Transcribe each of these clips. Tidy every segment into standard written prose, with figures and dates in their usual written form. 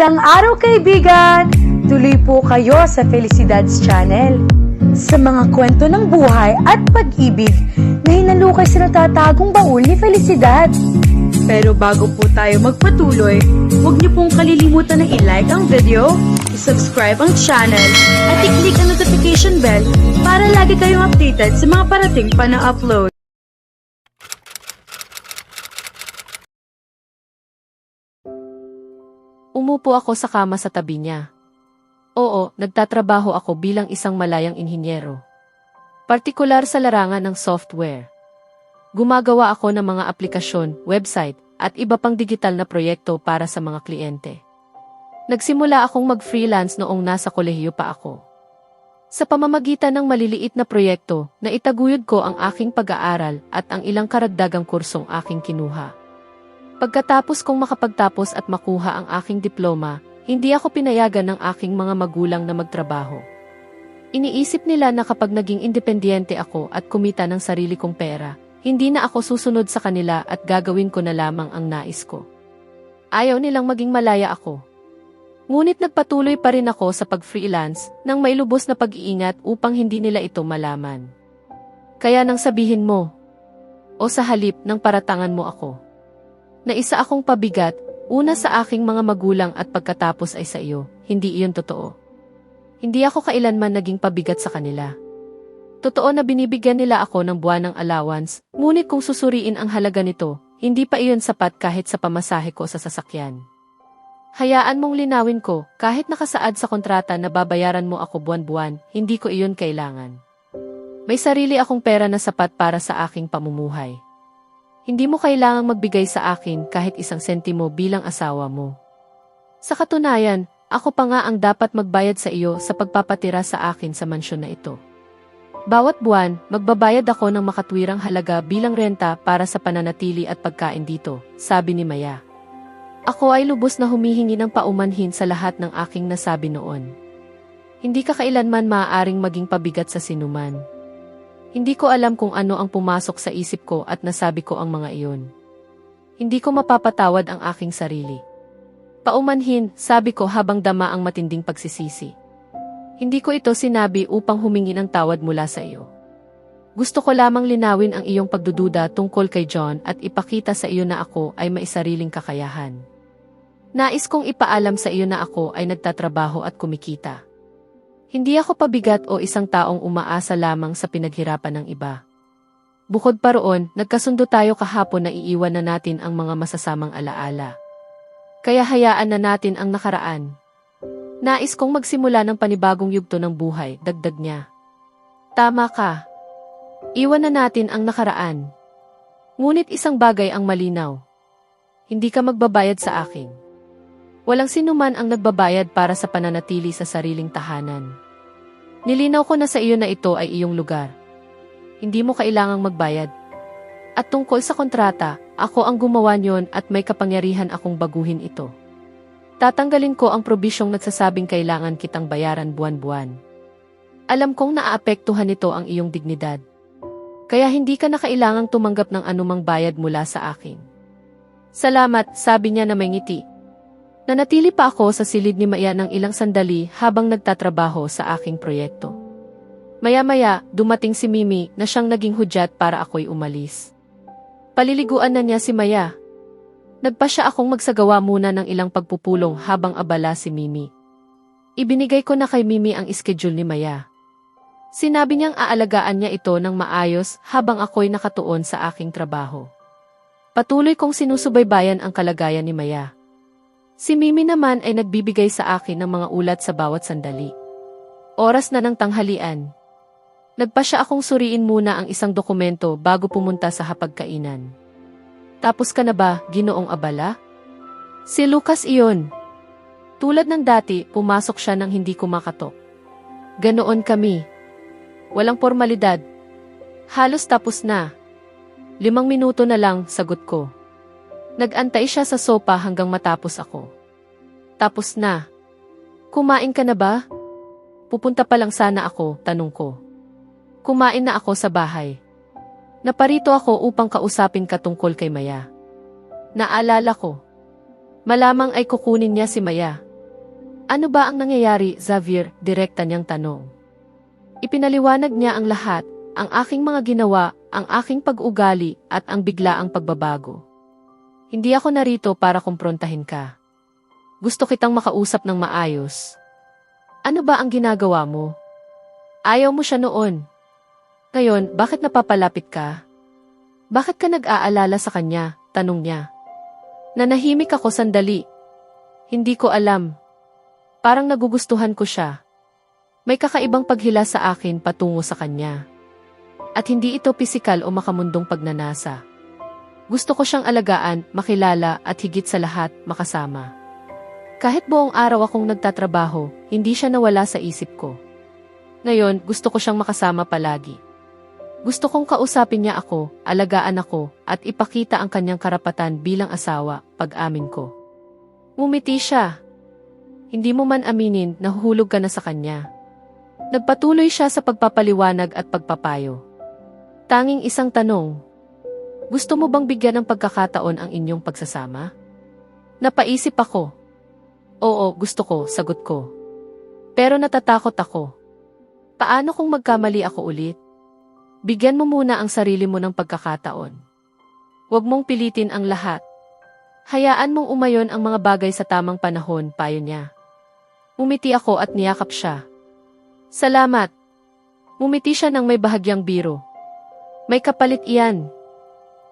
Magandang araw kaibigan! Tuloy po kayo sa Felicidad's Channel. Sa mga kwento ng buhay at pag-ibig na hinalukay sa natatagong baul ni Felicidad. Pero bago po tayo magpatuloy, huwag niyo pong kalilimutan na i-like ang video, i-subscribe ang channel, at i-click ang notification bell para lagi kayong updated sa mga parating pa na upload. Umupo ako sa kama sa tabi niya. Oo, nagtatrabaho ako bilang isang malayang inhinyero. Partikular sa larangan ng software. Gumagawa ako ng mga aplikasyon, website, at iba pang digital na proyekto para sa mga kliyente. Nagsimula akong mag-freelance noong nasa kolehiyo pa ako. Sa pamamagitan ng maliliit na proyekto, naitaguyod ko ang aking pag-aaral at ang ilang karagdagang kursong aking kinuha. Pagkatapos kong makapagtapos at makuha ang aking diploma, hindi ako pinayagan ng aking mga magulang na magtrabaho. Iniisip nila na kapag naging independyente ako at kumita ng sarili kong pera, hindi na ako susunod sa kanila at gagawin ko na lamang ang nais ko. Ayaw nilang maging malaya ako. Ngunit nagpatuloy pa rin ako sa pag-freelance nang may lubos na pag-iingat upang hindi nila ito malaman. Kaya nang sabihin mo, o sa halip nang paratangan mo ako, na isa akong pabigat, una sa aking mga magulang at pagkatapos ay sa iyo, hindi iyon totoo. Hindi ako kailanman naging pabigat sa kanila. Totoo na binibigyan nila ako ng buwanang allowance, ngunit kung susuriin ang halaga nito, hindi pa iyon sapat kahit sa pamasahe ko sa sasakyan. Hayaan mong linawin ko, kahit nakasaad sa kontrata na babayaran mo ako buwan-buwan, hindi ko iyon kailangan. May sarili akong pera na sapat para sa aking pamumuhay. Hindi mo kailangang magbigay sa akin kahit isang sentimo bilang asawa mo. Sa katunayan, ako pa nga ang dapat magbayad sa iyo sa pagpapatira sa akin sa mansyon na ito. Bawat buwan, magbabayad ako ng makatwirang halaga bilang renta para sa pananatili at pagkain dito, sabi ni Maya. Ako ay lubos na humihingi ng paumanhin sa lahat ng aking nasabi noon. Hindi ka kailanman maaaring maging pabigat sa sinuman. Hindi ko alam kung ano ang pumasok sa isip ko at nasabi ko ang mga iyon. Hindi ko mapapatawad ang aking sarili. Paumanhin, sabi ko habang dama ang matinding pagsisisi. Hindi ko ito sinabi upang humingi ng tawad mula sa iyo. Gusto ko lamang linawin ang iyong pagdududa tungkol kay John at ipakita sa iyo na ako ay may sariling kakayahan. Nais kong ipaalam sa iyo na ako ay nagtatrabaho at kumikita. Hindi ako pabigat o isang taong umaasa lamang sa pinaghirapan ng iba. Bukod pa roon, nagkasundo tayo kahapon na iiwan na natin ang mga masasamang alaala. Kaya hayaan na natin ang nakaraan. Nais kong magsimula ng panibagong yugto ng buhay, dagdag niya. Tama ka. Iwan na natin ang nakaraan. Ngunit isang bagay ang malinaw. Hindi ka magbabayad sa akin. Walang sinuman ang nagbabayad para sa pananatili sa sariling tahanan. Nilinaw ko na sa iyo na ito ay iyong lugar. Hindi mo kailangang magbayad. At tungkol sa kontrata, ako ang gumawa niyon at may kapangyarihan akong baguhin ito. Tatanggalin ko ang probisyong nagsasabing kailangan kitang bayaran buwan-buwan. Alam kong naaapektuhan nito ang iyong dignidad. Kaya hindi ka na kailangang tumanggap ng anumang bayad mula sa akin. Salamat, sabi niya na may ngiti. Nanatili pa ako sa silid ni Maya ng ilang sandali habang nagtatrabaho sa aking proyekto. Maya-maya, dumating si Mimi na siyang naging hudyat para ako'y umalis. Paliliguan na niya si Maya. Nagpa siya akong magsagawa muna ng ilang pagpupulong habang abala si Mimi. Ibinigay ko na kay Mimi ang schedule ni Maya. Sinabi niyang aalagaan niya ito ng maayos habang ako'y nakatuon sa aking trabaho. Patuloy kong sinusubaybayan ang kalagayan ni Maya. Si Mimi naman ay nagbibigay sa akin ng mga ulat sa bawat sandali. Oras na ng tanghalian. Nagpa siya akong suriin muna ang isang dokumento bago pumunta sa hapagkainan. Tapos ka na ba, Ginoong Abala? Si Lucas iyon. Tulad ng dati, pumasok siya nang hindi kumakatok. Ganoon kami. Walang formalidad. Halos tapos na. 5 minuto na lang, sagot ko. Nag-antay siya sa sopa hanggang matapos ako. Tapos na. Kumain ka na ba? Pupunta pa lang sana ako, tanong ko. Kumain na ako sa bahay. Naparito ako upang kausapin ka tungkol kay Maya. Naalala ko. Malamang ay kukunin niya si Maya. Ano ba ang nangyayari, Xavier? Direkta niyang tanong. Ipinaliwanag niya ang lahat, ang aking mga ginawa, ang aking pag-ugali, at ang biglaang pagbabago. Hindi ako narito para kumprontahin ka. Gusto kitang makausap ng maayos. Ano ba ang ginagawa mo? Ayaw mo siya noon. Ngayon, bakit napapalapit ka? Bakit ka nag-aalala sa kanya? Tanong niya. Nanahimik ako sandali. Hindi ko alam. Parang nagugustuhan ko siya. May kakaibang paghila sa akin patungo sa kanya. At hindi ito pisikal o makamundong pagnanasa. Gusto ko siyang alagaan, makilala at higit sa lahat, makasama. Kahit buong araw akong nagtatrabaho, hindi siya nawala sa isip ko. Ngayon, gusto ko siyang makasama palagi. Gusto kong kausapin niya ako, alagaan ako, at ipakita ang kanyang karapatan bilang asawa, pag-amin ko. Ngumiti siya. Hindi mo man aminin, nahuhulog ka na sa kanya. Nagpatuloy siya sa pagpapaliwanag at pagpapayo. Tanging isang tanong. Gusto mo bang bigyan ng pagkakataon ang inyong pagsasama? Napaisip ako. Oo, gusto ko, sagot ko. Pero natatakot ako. Paano kung magkamali ako ulit? Bigyan mo muna ang sarili mo ng pagkakataon. Huwag mong pilitin ang lahat. Hayaan mong umayon ang mga bagay sa tamang panahon, payo niya. Umiti ako at niyakap siya. Salamat. Mumiti siya ng may bahagyang biro. May kapalit iyan.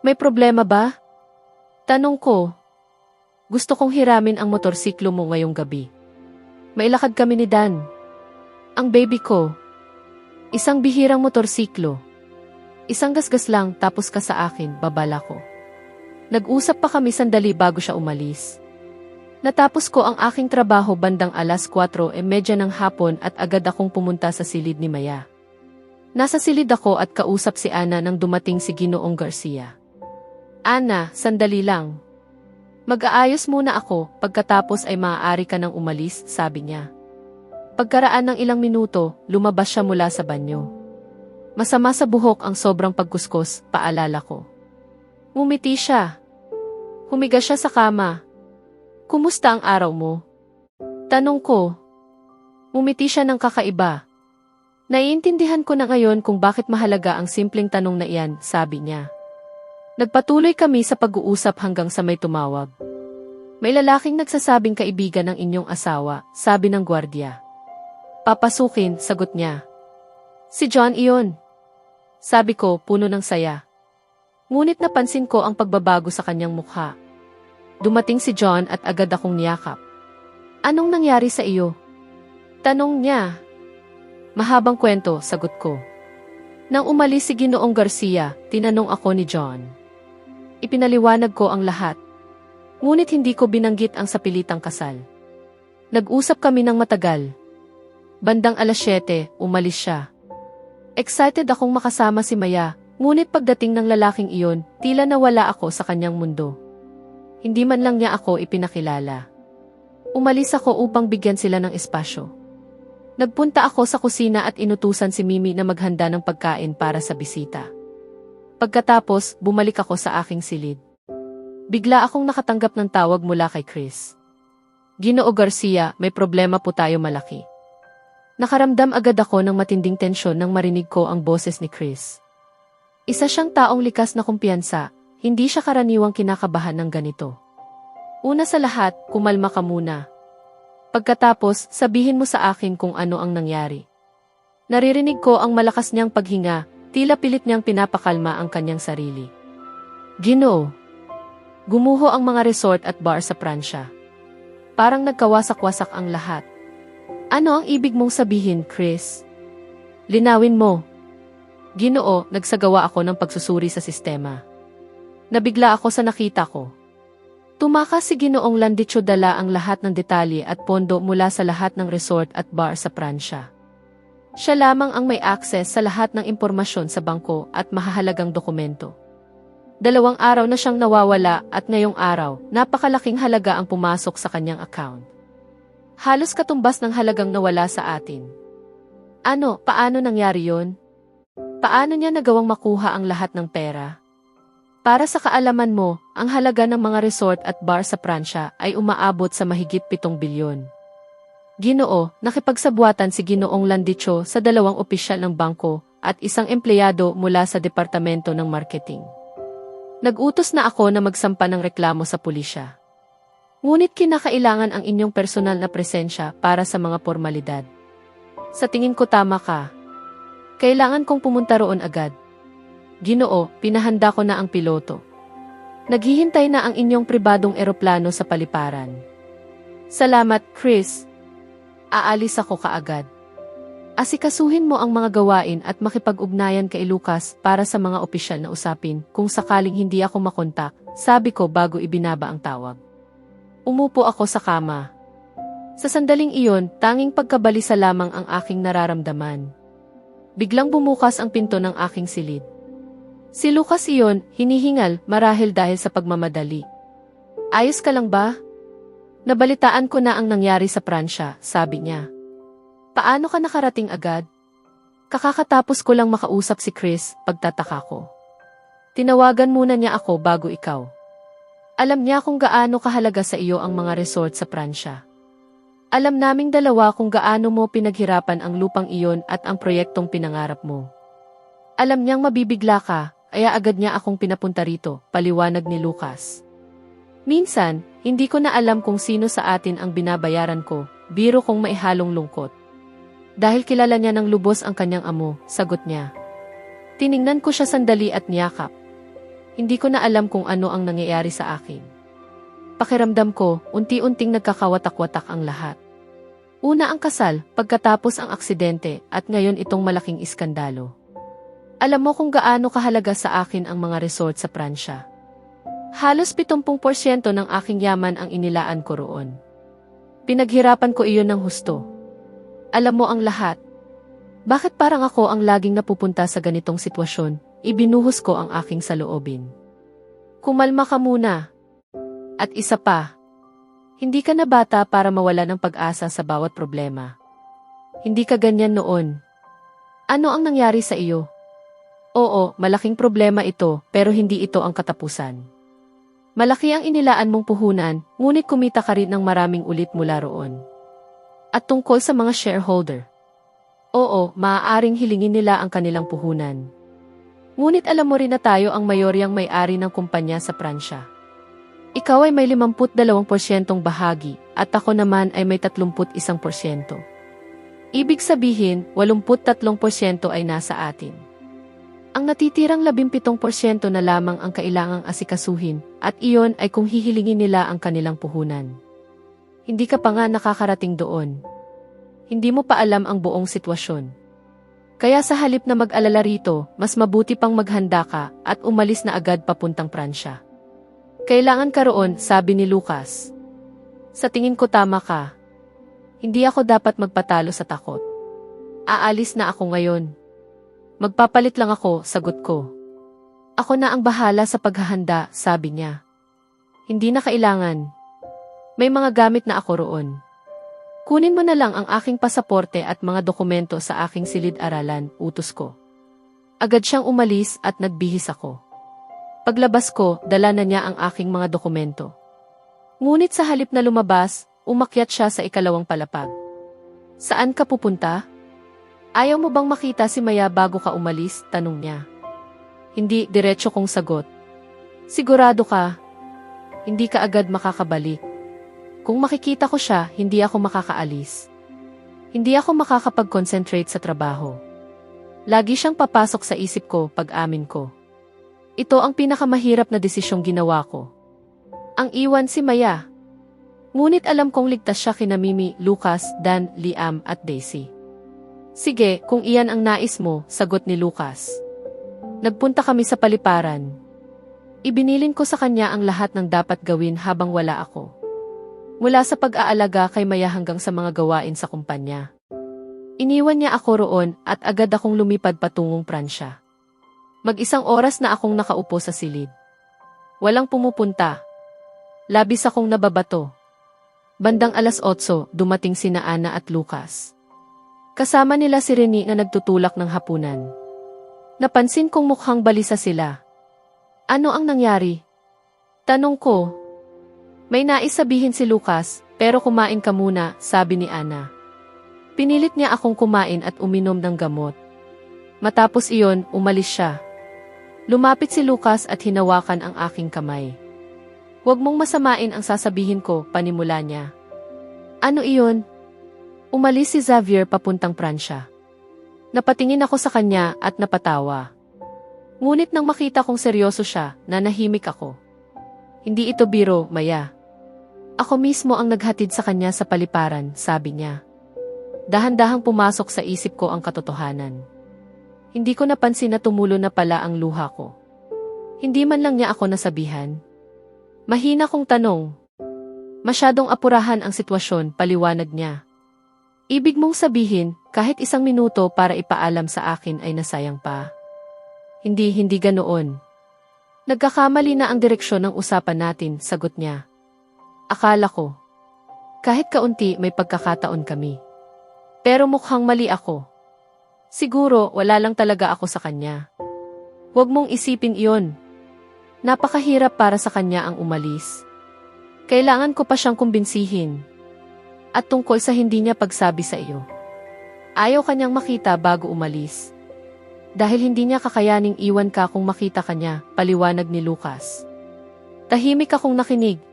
May problema ba? Tanong ko. Gusto kong hiramin ang motorsiklo mo ngayong gabi. Mailakad kami ni Dan. Ang baby ko. Isang bihirang motorsiklo. Isang gasgas lang tapos ka sa akin, babala ko. Nag-usap pa kami sandali bago siya umalis. Natapos ko ang aking trabaho bandang 4:30 ng hapon at agad akong pumunta sa silid ni Maya. Nasa silid ako at kausap si Ana nang dumating si Ginoong Garcia. Ana, sandali lang. Mag-aayos muna ako, pagkatapos ay maaari ka nang umalis, sabi niya. Pagkaraan ng ilang minuto, lumabas siya mula sa banyo. Masama sa buhok ang sobrang pagkuskos, paalala ko. Ngumiti siya. Humiga siya sa kama. Kumusta ang araw mo? Tanong ko. Ngumiti siya ng kakaiba. Naiintindihan ko na ngayon kung bakit mahalaga ang simpleng tanong na iyan, sabi niya. Nagpatuloy kami sa pag-uusap hanggang sa may tumawag. May lalaking nagsasabing kaibigan ng inyong asawa, sabi ng gwardiya. Papasukin, sagot niya. Si John iyon. Sabi ko, puno ng saya. Ngunit napansin ko ang pagbabago sa kanyang mukha. Dumating si John at agad akong niyakap. Anong nangyari sa iyo? Tanong niya. Mahabang kwento, sagot ko. Nang umalis si Ginoong Garcia, tinanong ako ni John. Ipinaliwanag ko ang lahat. Ngunit hindi ko binanggit ang sapilitang kasal. Nag-usap kami ng matagal. Bandang 7:00, umalis siya. Excited akong makasama si Maya, ngunit pagdating ng lalaking iyon, tila nawala ako sa kanyang mundo. Hindi man lang niya ako ipinakilala. Umalis ako upang bigyan sila ng espasyo. Nagpunta ako sa kusina at inutusan si Mimi na maghanda ng pagkain para sa bisita. Pagkatapos, bumalik ako sa aking silid. Bigla akong nakatanggap ng tawag mula kay Chris. Ginoo Garcia, may problema po tayo malaki. Nakaramdam agad ako ng matinding tensyon nang marinig ko ang boses ni Chris. Isa siyang taong likas na kumpiyansa. Hindi siya karaniwang kinakabahan ng ganito. Una sa lahat, kumalma ka muna. Pagkatapos, sabihin mo sa akin kung ano ang nangyari. Naririnig ko ang malakas niyang paghinga, tila pilit niyang pinapakalma ang kanyang sarili. Ginoo. Gumuho ang mga resort at bar sa Pransya. Parang nagkawasak-wasak ang lahat. Ano ang ibig mong sabihin, Chris? Linawin mo. Ginoo, nagsagawa ako ng pagsusuri sa sistema. Nabigla ako sa nakita ko. Tumakas si Ginoong Landicho dala ang lahat ng detalye at pondo mula sa lahat ng resort at bar sa Pransya. Siya lamang ang may access sa lahat ng impormasyon sa bangko at mahahalagang dokumento. 2 araw na siyang nawawala at ngayong araw, napakalaking halaga ang pumasok sa kanyang account. Halos katumbas ng halagang nawala sa atin. Ano, paano nangyari yon? Paano niya nagawang makuha ang lahat ng pera? Para sa kaalaman mo, ang halaga ng mga resort at bar sa Pransya ay umaabot sa mahigit 7 bilyon. Ginoo, nakipagsabwatan si Ginoong Landicho sa 2 opisyal ng bangko at isang empleyado mula sa departamento ng marketing. Nag-utos na ako na magsampa ng reklamo sa pulisya. Ngunit kinakailangan ang inyong personal na presensya para sa mga formalidad. Sa tingin ko tama ka. Kailangan kong pumunta roon agad. Ginoo, pinahanda ko na ang piloto. Naghihintay na ang inyong pribadong eroplano sa paliparan. Salamat, Chris. Aalis ako kaagad. Asikasuhin mo ang mga gawain at makipag-ugnayan kay Lucas para sa mga opisyal na usapin kung sakaling hindi ako makontak, sabi ko bago ibinaba ang tawag. Umupo ako sa kama. Sa sandaling iyon, tanging pagkabalisa lamang ang aking nararamdaman. Biglang bumukas ang pinto ng aking silid. Si Lucas iyon, hinihingal marahil dahil sa pagmamadali. Ayos ka lang ba? Nabalitaan ko na ang nangyari sa Pransya, sabi niya. Paano ka nakarating agad? Kakatapos ko lang makausap si Chris, pagtataka ko. Tinawagan muna niya ako bago ikaw. Alam niya kung gaano kahalaga sa iyo ang mga resort sa Pransya. Alam naming dalawa kung gaano mo pinaghirapan ang lupang iyon at ang proyektong pinangarap mo. Alam niyang mabibigla ka, kaya agad niya akong pinapunta rito, paliwanag ni Lucas. Minsan, hindi ko na alam kung sino sa atin ang binabayaran ko, biro kong maihalong lungkot. Dahil kilala niya ng lubos ang kanyang amo, sagot niya. Tiningnan ko siya sandali at niyakap. Hindi ko na alam kung ano ang nangyayari sa akin. Pakiramdam ko, unti-unting nagkakawatak-watak ang lahat. Una ang kasal, pagkatapos ang aksidente, at ngayon itong malaking iskandalo. Alam mo kung gaano kahalaga sa akin ang mga resort sa Pransya. Halos 70% ng aking yaman ang inilaan ko roon. Pinaghirapan ko iyon ng husto. Alam mo ang lahat. Bakit parang ako ang laging napupunta sa ganitong sitwasyon? Ibinuhos ko ang aking saloobin. Kumalma ka muna. At isa pa, hindi ka na bata para mawala ng pag-asa sa bawat problema. Hindi ka ganyan noon. Ano ang nangyari sa iyo? Oo, malaking problema ito, pero hindi ito ang katapusan. Malaki ang inilaan mong puhunan, ngunit kumita ka rin ng maraming ulit mula roon. At tungkol sa mga shareholder. Oo, maaaring hilingin nila ang kanilang puhunan. Ngunit alam mo rin na tayo ang mayoryang may-ari ng kumpanya sa Pransya. Ikaw ay may 52% bahagi at ako naman ay may 31%. Ibig sabihin, 83% ay nasa atin. Ang natitirang 17% na lamang ang kailangang asikasuhin at iyon ay kung hihilingin nila ang kanilang puhunan. Hindi ka pa nga nakakarating doon. Hindi mo pa alam ang buong sitwasyon. Kaya sa halip na mag-alala rito, mas mabuti pang maghanda ka at umalis na agad papuntang Pransya. Kailangan ka roon, sabi ni Lucas. Sa tingin ko tama ka. Hindi ako dapat magpatalo sa takot. Aalis na ako ngayon. Magpapalit lang ako, sagot ko. Ako na ang bahala sa paghahanda, sabi niya. Hindi na kailangan. May mga gamit na ako roon. Kunin mo na lang ang aking pasaporte at mga dokumento sa aking silid-aralan, utos ko. Agad siyang umalis at nagbihis ako. Paglabas ko, dala na niya ang aking mga dokumento. Ngunit sa halip na lumabas, umakyat siya sa 2nd palapag. Saan ka pupunta? Ayaw mo bang makita si Maya bago ka umalis? Tanong niya. Hindi, diretso kong sagot. Sigurado ka? Hindi ka agad makakabalik. Kung makikita ko siya, hindi ako makakaalis. Hindi ako makakapag-concentrate sa trabaho. Lagi siyang papasok sa isip ko pag-amin ko. Ito ang pinakamahirap na desisyong ginawa ko. Ang iwan si Maya. Ngunit alam kong ligtas siya kina Mimi, Lucas, Dan, Liam at Daisy. Sige, kung iyan ang nais mo, sagot ni Lucas. Nagpunta kami sa paliparan. Ibinilin ko sa kanya ang lahat ng dapat gawin habang wala ako. Mula sa pag-aalaga kay Maya hanggang sa mga gawain sa kumpanya. Iniwan niya ako roon at agad akong lumipad patungong Pransya. Mag-1 oras na akong nakaupo sa silid. Walang pumupunta. Labis akong nababato. Bandang 8:00, dumating sina Ana at Lucas. Kasama nila si Rene na nagtutulak ng hapunan. Napansin kong mukhang balisa sila. Ano ang nangyari? Tanong ko. May nais sabihin si Lucas, Pero kumain ka muna, sabi ni Ana. Pinilit niya akong kumain at uminom ng gamot. Matapos iyon, umalis siya. Lumapit si Lucas at hinawakan ang aking kamay. Huwag mong masamain ang sasabihin ko, panimula niya. Ano iyon? Umalis si Xavier papuntang Pransya. Napatingin ako sa kanya at napatawa. Ngunit nang makita kong seryoso siya, nanahimik ako. Hindi ito biro, Maya. Ako mismo ang naghatid sa kanya sa paliparan, sabi niya. Dahan-dahang pumasok sa isip ko ang katotohanan. Hindi ko napansin na tumulo na pala ang luha ko. Hindi man lang niya ako nasabihan. Mahina kong tanong. Masyadong apurahan ang sitwasyon, paliwanag niya. Ibig mong sabihin, kahit 1 minuto para ipaalam sa akin ay nasayang pa. Hindi ganoon. Nagkakamali na ang direksyon ng usapan natin, sagot niya. Akala ko. Kahit kaunti may pagkakataon kami. Pero mukhang mali ako. Siguro wala lang talaga ako sa kanya. Huwag mong isipin iyon. Napakahirap para sa kanya ang umalis. Kailangan ko pa siyang kumbinsihin. At tungkol sa hindi niya pagsabi sa iyo. Ayaw kanyang makita bago umalis. Dahil hindi niya kakayaning iwan ka kung makita kanya, paliwanag ni Lucas. Tahimik akong nakinig.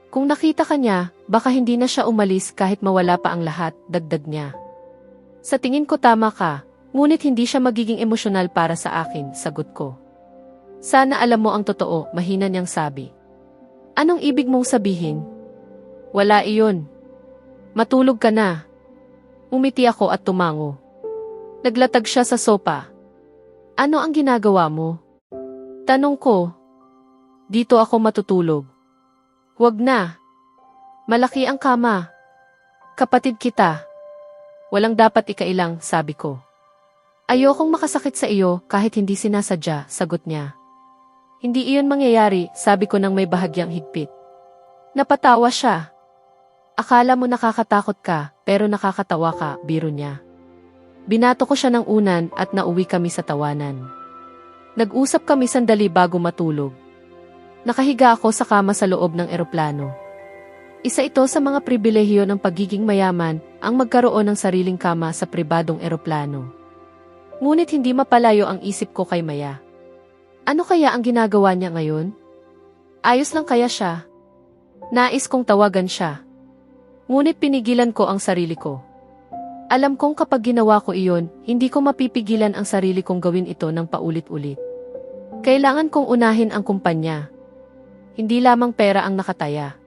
Kung nakita kanya, baka hindi na siya umalis kahit mawala pa ang lahat, dagdag niya. Sa tingin ko tama ka, ngunit hindi siya magiging emosyonal para sa akin, sagot ko. Sana alam mo ang totoo, mahina niyang sabi. Anong ibig mong sabihin? Wala iyon. Matulog ka na. Umiti ako at tumango. Naglatag siya sa sopa. Ano ang ginagawa mo? Tanong ko. Dito ako matutulog. Huwag na. Malaki ang kama. Kapatid kita. Walang dapat ikailang, sabi ko. Ayokong makasakit sa iyo kahit hindi sinasadya, sagot niya. Hindi iyon mangyayari, sabi ko nang may bahagyang higpit. Napatawa siya. Akala mo nakakatakot ka, pero nakakatawa ka, biro niya. Binato ko siya ng unan at nauwi kami sa tawanan. Nag-usap kami sandali bago matulog. Nakahiga ako sa kama sa loob ng eroplano. Isa ito sa mga pribilehiyo ng pagiging mayaman, ang magkaroon ng sariling kama sa pribadong eroplano. Ngunit hindi mapalayo ang isip ko kay Maya. Ano kaya ang ginagawa niya ngayon? Ayos lang kaya siya? Nais kong tawagan siya. Ngunit pinigilan ko ang sarili ko. Alam kong kapag ginawa ko iyon, hindi ko mapipigilan ang sarili kong gawin ito ng paulit-ulit. Kailangan kong unahin ang kumpanya. Hindi lamang pera ang nakataya,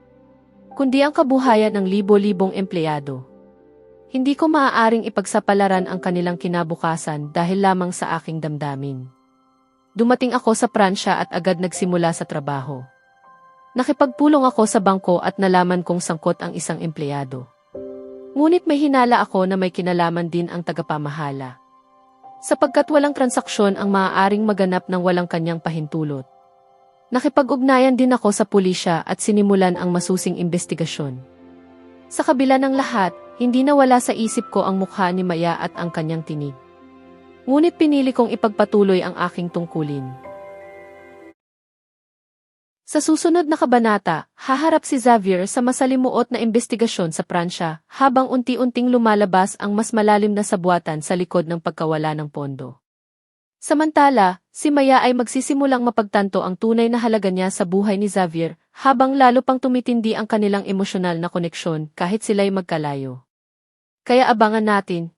kundi ang kabuhayan ng libo-libong empleyado. Hindi ko maaaring ipagsapalaran ang kanilang kinabukasan dahil lamang sa aking damdamin. Dumating ako sa Pransya at agad nagsimula sa trabaho. Nakipagpulong ako sa bangko at nalaman kong sangkot ang isang empleyado. Ngunit may hinala ako na may kinalaman din ang tagapamahala. Sapagkat walang transaksyon ang maaaring maganap ng walang kanyang pahintulot. Nakipag-ugnayan din ako sa pulisya at sinimulan ang masusing investigasyon. Sa kabila ng lahat, hindi nawala sa isip ko ang mukha ni Maya at ang kanyang tinig. Ngunit pinili kong ipagpatuloy ang aking tungkulin. Sa susunod na kabanata, haharap si Xavier sa masalimuot na investigasyon sa Pransya habang unti-unting lumalabas ang mas malalim na sabwatan sa likod ng pagkawala ng pondo. Samantala, si Maya ay magsisimulang mapagtanto ang tunay na halaga niya sa buhay ni Xavier habang lalo pang tumitindi ang kanilang emosyonal na koneksyon kahit sila'y magkalayo. Kaya abangan natin,